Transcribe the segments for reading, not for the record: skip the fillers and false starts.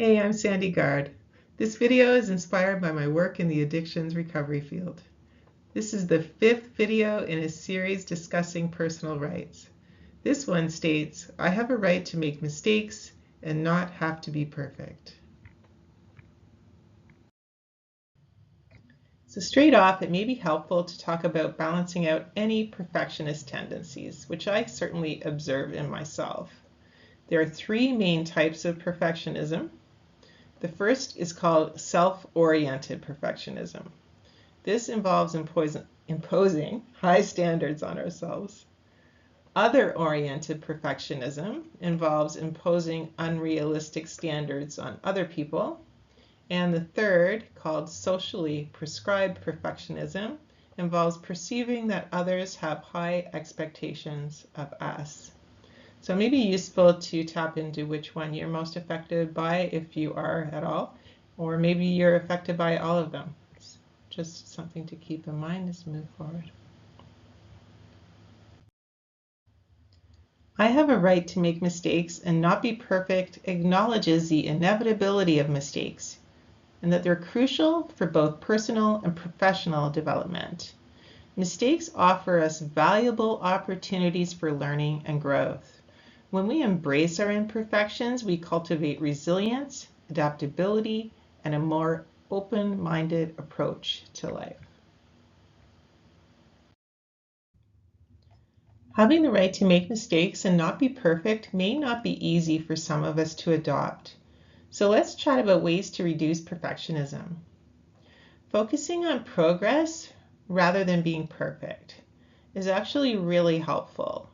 Hey, I'm Sandy Gard. This video is inspired by my work in the addictions recovery field. This is the 5th video in a series discussing personal rights. This one states, I have a right to make mistakes and not have to be perfect. So straight off, it may be helpful to talk about balancing out any perfectionist tendencies, which I certainly observe in myself. There are 3 main types of perfectionism. The first is called self-oriented perfectionism. This involves imposing high standards on ourselves. Other-oriented perfectionism involves imposing unrealistic standards on other people. And the third, called socially prescribed perfectionism, involves perceiving that others have high expectations of us. So it may be useful to tap into which one you're most affected by, if you are at all, or maybe you're affected by all of them. It's just something to keep in mind as we move forward. I have a right to make mistakes and not be perfect acknowledges the inevitability of mistakes and that they're crucial for both personal and professional development. Mistakes offer us valuable opportunities for learning and growth. When we embrace our imperfections, we cultivate resilience, adaptability, and a more open-minded approach to life. Having the right to make mistakes and not be perfect may not be easy for some of us to adopt. So let's chat about ways to reduce perfectionism. Focusing on progress rather than being perfect is actually really helpful.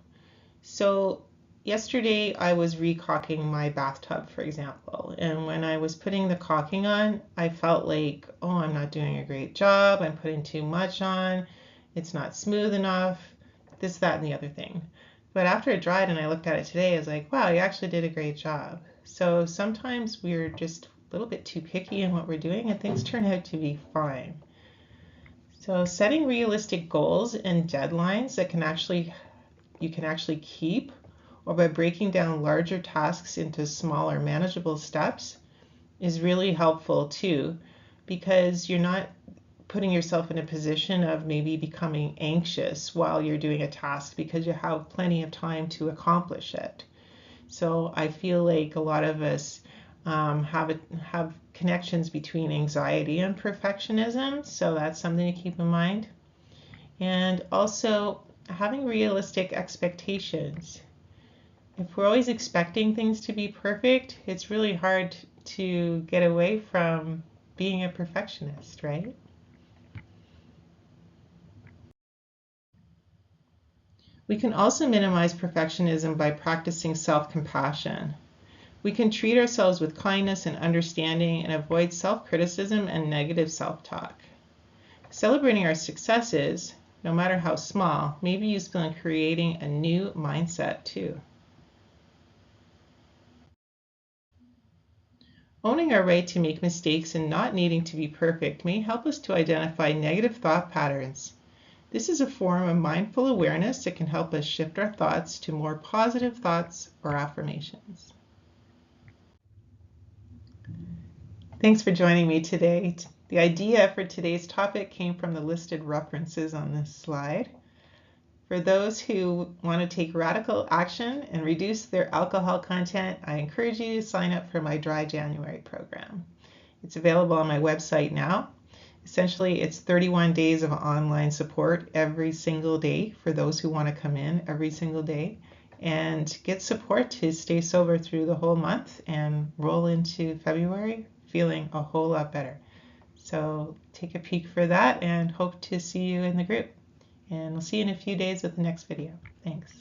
So yesterday I was re-caulking my bathtub, for example, and when I was putting the caulking on, I felt like, oh, I'm not doing a great job, I'm putting too much on, it's not smooth enough, this, that, and the other thing. But after it dried and I looked at it today, I was like, wow, you actually did a great job. So sometimes we're just a little bit too picky in what we're doing and things turn out to be fine. So setting realistic goals and deadlines that you can actually keep, or by breaking down larger tasks into smaller manageable steps, is really helpful too, because you're not putting yourself in a position of maybe becoming anxious while you're doing a task because you have plenty of time to accomplish it. So I feel like a lot of us have connections between anxiety and perfectionism, so that's something to keep in mind. And also having realistic expectations. If we're always expecting things to be perfect, it's really hard to get away from being a perfectionist, right? We can also minimize perfectionism by practicing self-compassion. We can treat ourselves with kindness and understanding and avoid self-criticism and negative self-talk. Celebrating our successes, no matter how small, may be useful in creating a new mindset too. Owning our right to make mistakes and not needing to be perfect may help us to identify negative thought patterns. This is a form of mindful awareness that can help us shift our thoughts to more positive thoughts or affirmations. Thanks for joining me today. The idea for today's topic came from the listed references on this slide. For those who want to take radical action and reduce their alcohol content, I encourage you to sign up for my Dry January program. It's available on my website now. Essentially, it's 31 days of online support every single day for those who want to come in every single day and get support to stay sober through the whole month and roll into February feeling a whole lot better. So take a peek for that and hope to see you in the group. And we'll see you in a few days with the next video. Thanks.